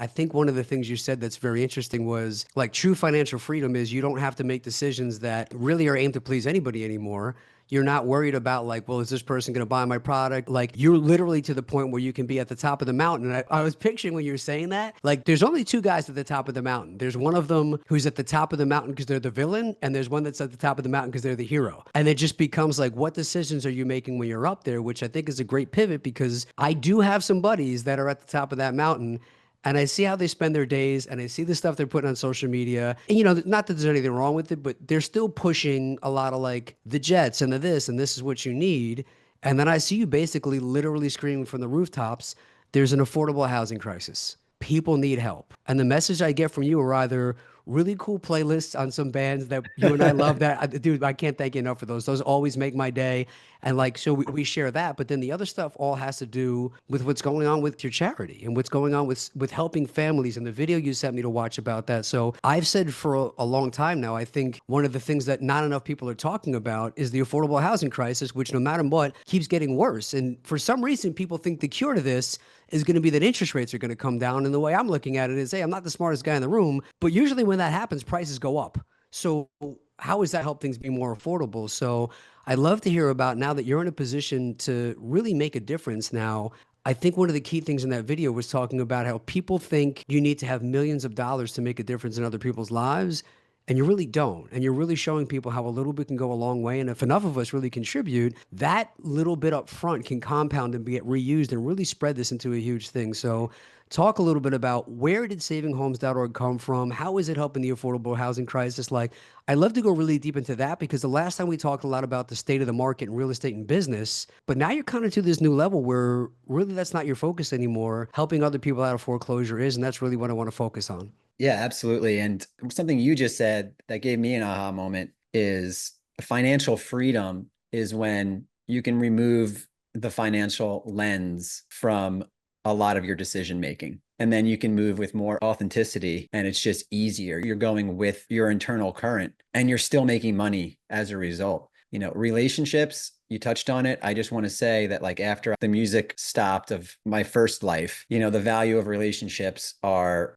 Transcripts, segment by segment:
I think one of the things you said that's very interesting was like true financial freedom is you don't have to make decisions that really are aimed to please anybody anymore. You're not worried about like, well, is this person going to buy my product? Like you're literally to the point where you can be at the top of the mountain. And I was picturing when you were saying that, like there's only two guys at the top of the mountain. There's one of them who's at the top of the mountain because they're the villain, and there's one that's at the top of the mountain because they're the hero. And it just becomes like, what decisions are you making when you're up there? Which I think is a great pivot because I do have some buddies that are at the top of that mountain and I see how they spend their days and I see the stuff they're putting on social media. And, not that there's anything wrong with it, but they're still pushing a lot of like the jets and the this, and this is what you need. And then I see you basically literally screaming from the rooftops, there's an affordable housing crisis. People need help. And the message I get from you are either really cool playlists on some bands that you and I love dude, I can't thank you enough for those. Those always make my day. And like, so we share that, but then the other stuff all has to do with what's going on with your charity and what's going on with helping families and the video you sent me to watch about that. So I've said for a long time now, I think one of the things that not enough people are talking about is the affordable housing crisis, which no matter what keeps getting worse. And for some reason, people think the cure to this is going to be that interest rates are going to come down. And the way I'm looking at it is, hey, I'm not the smartest guy in the room, but usually when that happens, prices go up. So how does that help things be more affordable? So I'd love to hear about now that you're in a position to really make a difference now. I think one of the key things in that video was talking about how people think you need to have millions of dollars to make a difference in other people's lives. And you really don't. And you're really showing people how a little bit can go a long way. And if enough of us really contribute, that little bit up front can compound and get reused and really spread this into a huge thing. So talk a little bit about where did savinghomes.org come from? How is it helping the affordable housing crisis? Like, I'd love to go really deep into that because the last time we talked a lot about the state of the market and real estate and business, but now you're kind of to this new level where really that's not your focus anymore. Helping other people out of foreclosure is, and that's really what I want to focus on. Yeah, absolutely. And something you just said that gave me an aha moment is financial freedom is when you can remove the financial lens from a lot of your decision making. And then you can move with more authenticity and it's just easier. You're going with your internal current and you're still making money as a result. Relationships, you touched on it. I just want to say that like after the music stopped of my first life, the value of relationships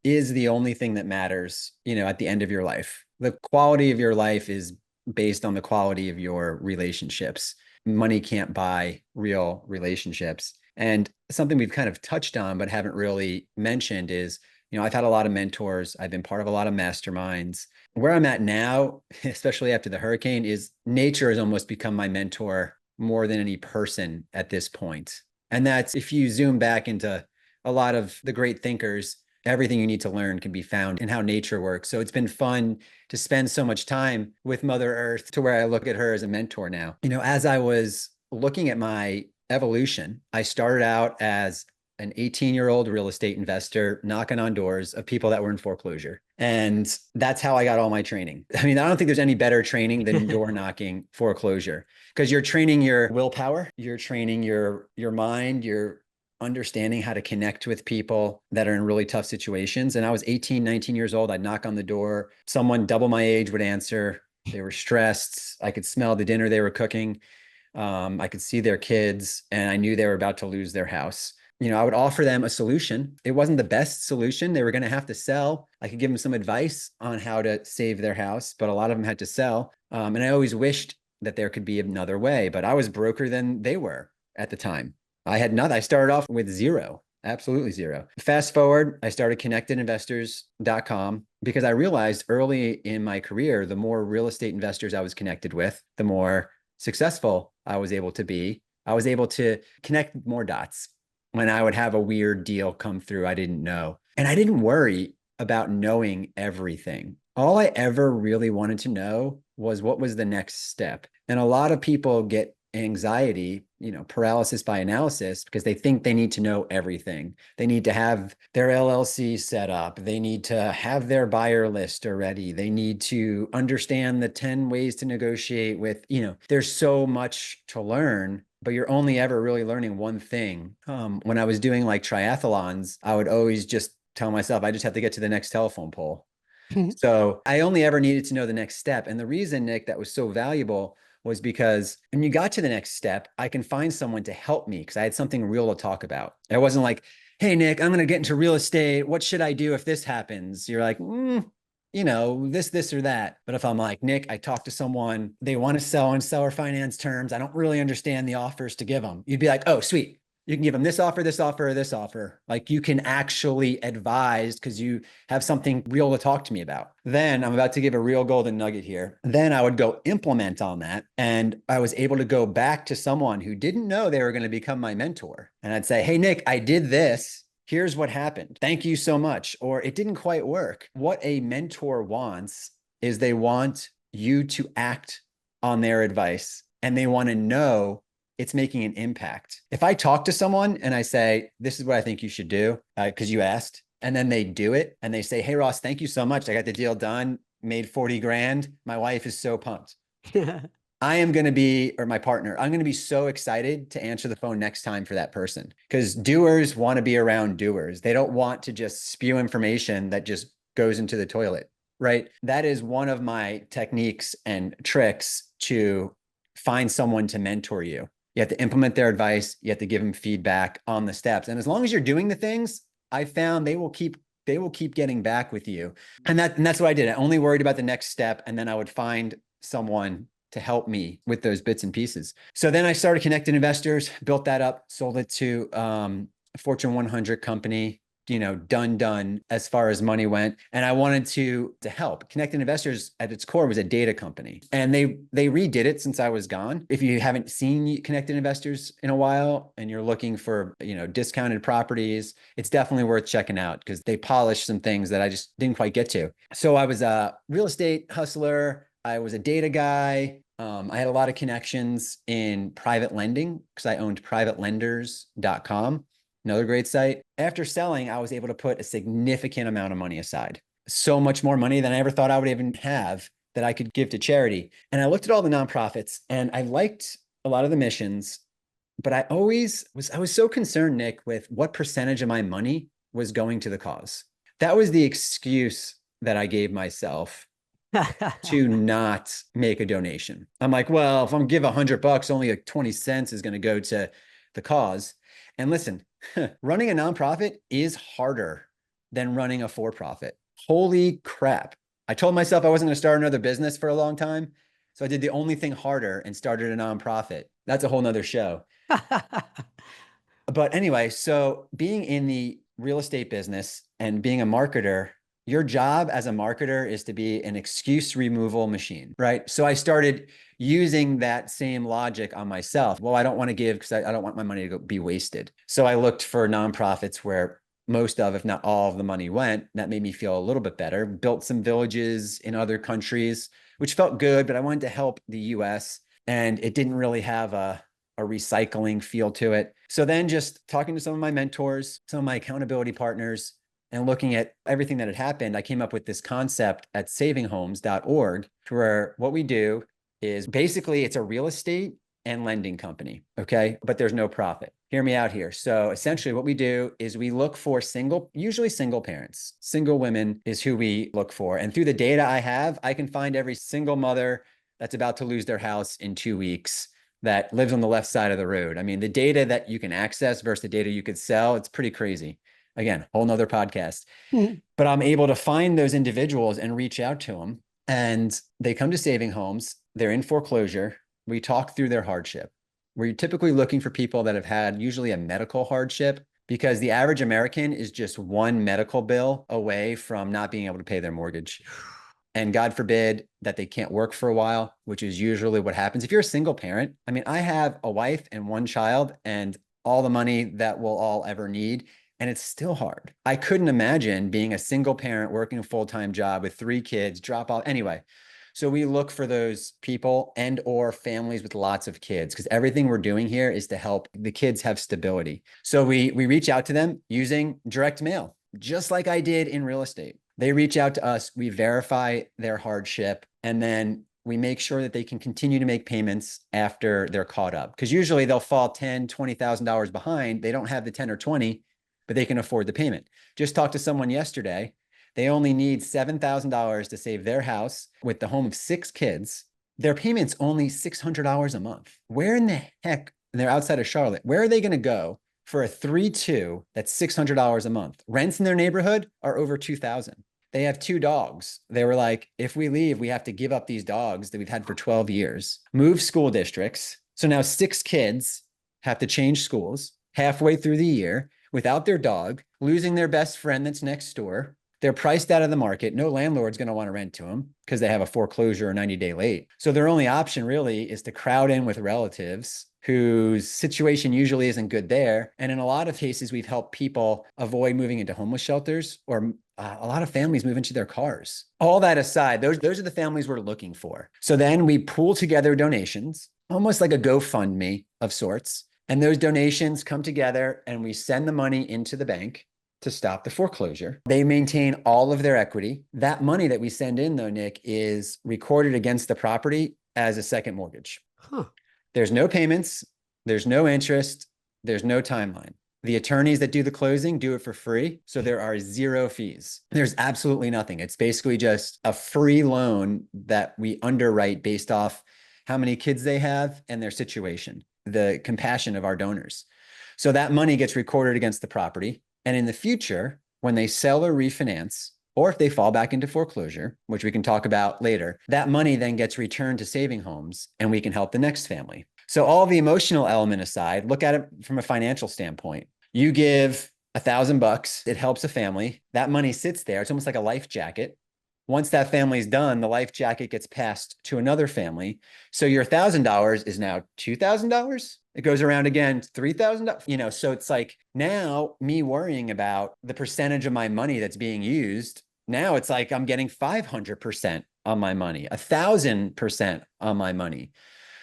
is the only thing that matters, at the end of your life. The quality of your life is based on the quality of your relationships. Money can't buy real relationships. And something we've kind of touched on, but haven't really mentioned is, I've had a lot of mentors. I've been part of a lot of masterminds. Where I'm at now, especially after the hurricane, is nature has almost become my mentor more than any person at this point. And that's if you zoom back into a lot of the great thinkers, everything you need to learn can be found in how nature works. So it's been fun to spend so much time with Mother Earth to where I look at her as a mentor now. As I was looking at my evolution, I started out as an 18-year-old real estate investor knocking on doors of people that were in foreclosure. And that's how I got all my training. I mean, I don't think there's any better training than door knocking foreclosure because you're training your willpower, you're training your mind, you're understanding how to connect with people that are in really tough situations. And I was 18, 19 years old. I'd knock on the door. Someone double my age would answer. They were stressed. I could smell the dinner they were cooking. I could see their kids and I knew they were about to lose their house. I would offer them a solution. It wasn't the best solution. They were going to have to sell. I could give them some advice on how to save their house, but a lot of them had to sell. And I always wished that there could be another way, but I was broker than they were at the time. I had nothing. I started off with zero, absolutely zero. Fast forward, I started connectedinvestors.com because I realized early in my career, the more real estate investors I was connected with, the more successful I was able to be. I was able to connect more dots when I would have a weird deal come through I didn't know. And I didn't worry about knowing everything. All I ever really wanted to know was what was the next step. And a lot of people get anxiety, paralysis by analysis, because they think they need to know everything. They need to have their LLC set up. They need to have their buyer list already. They need to understand the 10 ways to negotiate with, there's so much to learn, but you're only ever really learning one thing. When I was doing like triathlons, I would always just tell myself, I just have to get to the next telephone pole. So I only ever needed to know the next step. And the reason, Nick, that was so valuable was because when you got to the next step, I can find someone to help me because I had something real to talk about. It wasn't like, hey, Nick, I'm going to get into real estate. What should I do if this happens? You're like, this, or that. But if I'm like, Nick, I talked to someone, they want to sell on seller finance terms. I don't really understand the offers to give them. You'd be like, oh, sweet. You can give them this offer, this offer, or this offer. Like you can actually advise because you have something real to talk to me about. Then I'm about to give a real golden nugget here. Then I would go implement on that. And I was able to go back to someone who didn't know they were going to become my mentor. And I'd say, hey, Nick, I did this. Here's what happened. Thank you so much. Or it didn't quite work. What a mentor wants is they want you to act on their advice and they want to know it's making an impact. If I talk to someone and I say, this is what I think you should do, because you asked, and then they do it and they say, hey, Ross, thank you so much. I got the deal done, made 40 grand. My wife is so pumped. I am going to be, or my partner, I'm going to be so excited to answer the phone next time for that person because doers want to be around doers. They don't want to just spew information that just goes into the toilet, right? That is one of my techniques and tricks to find someone to mentor you. You have to implement their advice. You have to give them feedback on the steps. And as long as you're doing the things, I found they will keep getting back with you. And that's what I did. I only worried about the next step. And then I would find someone to help me with those bits and pieces. So then I started connecting investors, built that up, sold it to a Fortune 100 company, done as far as money went. And I wanted to help. Connecting Investors at its core was a data company. And they redid it since I was gone. If you haven't seen Connected Investors in a while and you're looking for, discounted properties, it's definitely worth checking out because they polished some things that I just didn't quite get to. So I was a real estate hustler. I was a data guy. I had a lot of connections in private lending because I owned privatelenders.com. Another great site. After selling, I was able to put a significant amount of money aside. So much more money than I ever thought I would even have that I could give to charity. And I looked at all the nonprofits and I liked a lot of the missions, but I was so concerned, Nick, with what percentage of my money was going to the cause. That was the excuse that I gave myself to not make a donation. I'm like, well, if I'm gonna give $100, only like 20 cents is going to go to the cause. And listen, running a nonprofit is harder than running a for-profit. Holy crap. I told myself I wasn't going to start another business for a long time. So I did the only thing harder and started a nonprofit. That's a whole nother show. But anyway, so being in the real estate business and being a marketer, your job as a marketer is to be an excuse removal machine, right? So I started using that same logic on myself. Well, I don't want to give because I don't want my money to be wasted. So I looked for nonprofits where most of, if not all of the money went. That made me feel a little bit better. Built some villages in other countries, which felt good, but I wanted to help the US and it didn't really have a recycling feel to it. So then just talking to some of my mentors, some of my accountability partners, and looking at everything that had happened, I came up with this concept at savinghomes.org where what we do is basically it's a real estate and lending company, okay? But there's no profit. Hear me out here. So essentially what we do is we look for usually single parents. Single women is who we look for. And through the data I have, I can find every single mother that's about to lose their house in 2 weeks that lives on the left side of the road. I mean, the data that you can access versus the data you could sell, it's pretty crazy. Again, whole nother podcast. But I'm able to find those individuals and reach out to them. And they come to Saving Homes. They're in foreclosure. We talk through their hardship. We're typically looking for people that have had usually a medical hardship because the average American is just one medical bill away from not being able to pay their mortgage. And God forbid that they can't work for a while, which is usually what happens. If you're a single parent, I mean, I have a wife and one child and all the money that we'll all ever need. And it's still hard. I couldn't imagine being a single parent working a full-time job with 3 kids, drop off. Anyway, so we look for those people and or families with lots of kids because everything we're doing here is to help the kids have stability. So we reach out to them using direct mail, just like I did in real estate. They reach out to us, we verify their hardship, and then we make sure that they can continue to make payments after they're caught up. Because usually they'll fall $10,000, $20,000 behind. They don't have the 10 or 20, but they can afford the payment. Just talked to someone yesterday. They only need $7,000 to save their house with the home of 6 kids. Their payment's only $600 a month. Where in the heck, and they're outside of Charlotte, where are they going to go For a 3-2, that's $600 a month. Rents in their neighborhood are over 2,000. They have 2 dogs. They were like, if we leave, we have to give up these dogs that we've had for 12 years, move school districts. So now 6 kids have to change schools halfway through the year without their dog, losing their best friend that's next door. They're priced out of the market. No landlord's going to want to rent to them because they have a foreclosure or 90-day late. So their only option really is to crowd in with relatives whose situation usually isn't good there. And in a lot of cases, we've helped people avoid moving into homeless shelters, or a lot of families move into their cars. All that aside, those are the families we're looking for. So then we pool together donations, almost like a GoFundMe of sorts. And those donations come together and we send the money into the bank to stop the foreclosure. They maintain all of their equity. That money that we send in, though, Nick, is recorded against the property as a second mortgage. Huh. There's no payments, there's no interest, there's no timeline. The attorneys that do the closing do it for free. So there are 0 fees. There's absolutely nothing. It's basically just a free loan that we underwrite based off how many kids they have and their situation, the compassion of our donors. So that money gets recorded against the property. And in the future, when they sell or refinance, or if they fall back into foreclosure, which we can talk about later, that money then gets returned to Saving Homes and we can help the next family. So all the emotional element aside, look at it from a financial standpoint. You give $1,000, it helps a family. That money sits there. It's almost like a life jacket. Once that family's done, the life jacket gets passed to another family. So your $1,000 is now $2,000. It goes around again, $3,000. So it's like now me worrying about the percentage of my money that's being used. Now it's like I'm getting 500% on my money, 1,000% on my money.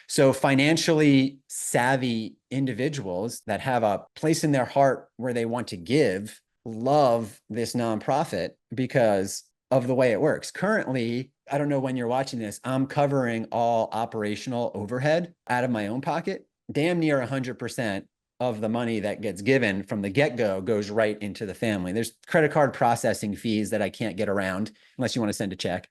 So financially savvy individuals that have a place in their heart where they want to give love this nonprofit because of the way it works. Currently, I don't know when you're watching this, I'm covering all operational overhead out of my own pocket. Damn near 100% of the money that gets given from the get-go goes right into the family. There's credit card processing fees that I can't get around unless you want to send a check.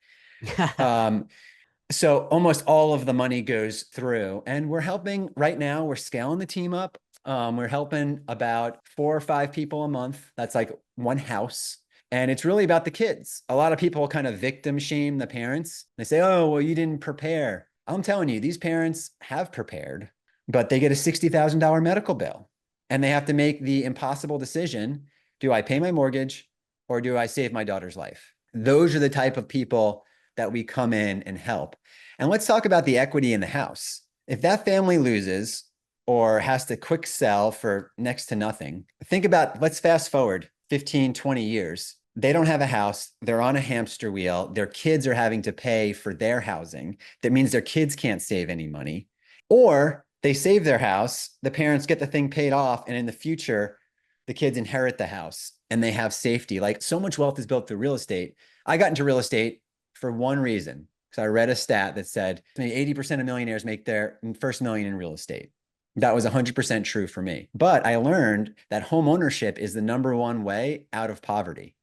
So almost all of the money goes through, and we're helping right now. We're scaling the team up. We're helping about 4 or 5 people a month. That's like one house. And it's really about the kids. A lot of people kind of victim shame the parents. They say, oh, well, you didn't prepare. I'm telling you, these parents have prepared, but they get a $60,000 medical bill and they have to make the impossible decision. Do I pay my mortgage or do I save my daughter's life? Those are the type of people that we come in and help. And let's talk about the equity in the house. If that family loses or has to quick sell for next to nothing, think about, let's fast forward 15, 20 years. They don't have a house. They're on a hamster wheel. Their kids are having to pay for their housing. That means their kids can't save any money. Or they save their house, the parents get the thing paid off, and in the future, the kids inherit the house and they have safety. Like, so much wealth is built through real estate. I got into real estate for one reason, because I read a stat that said 80% of millionaires make their first million in real estate. That was 100% true for me. But I learned that home ownership is the #1 way out of poverty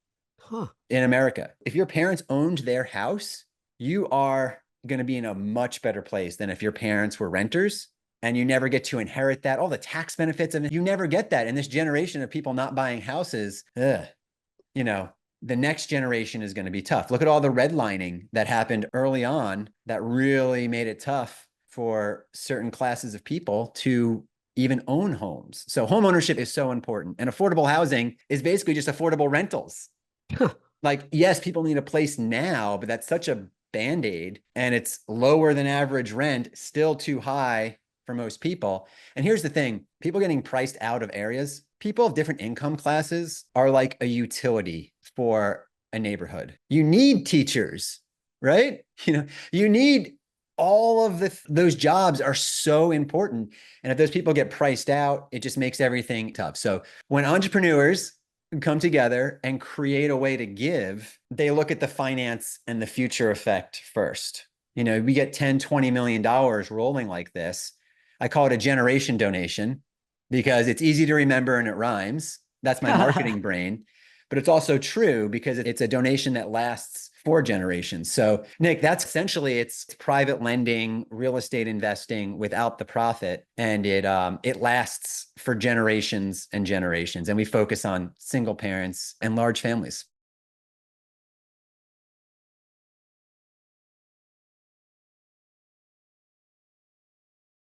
in America. If your parents owned their house, you are going to be in a much better place than if your parents were renters and you never get to inherit that. All the tax benefits of it, you never get that. In this generation of people not buying houses, the next generation is going to be tough. Look at all the redlining that happened early on that really made it tough for certain classes of people to even own homes. So home ownership is so important. And affordable housing is basically just affordable rentals. Like, yes, people need a place now, but that's such a Band-Aid, and it's lower than average rent, still too high for most people. And here's the thing, people getting priced out of areas, people of different income classes are like a utility for a neighborhood. You need teachers, right? You need all of those jobs are so important. And if those people get priced out, it just makes everything tough. So when entrepreneurs come together and create a way to give, they look at the finance and the future effect first. We get $10-20 million rolling like this. I call it a generation donation because it's easy to remember and it rhymes. That's my marketing brain. But it's also true because it's a donation that lasts for generations. So Nick, that's essentially, it's private lending, real estate investing without the profit. And it lasts for generations and generations. And we focus on single parents and large families.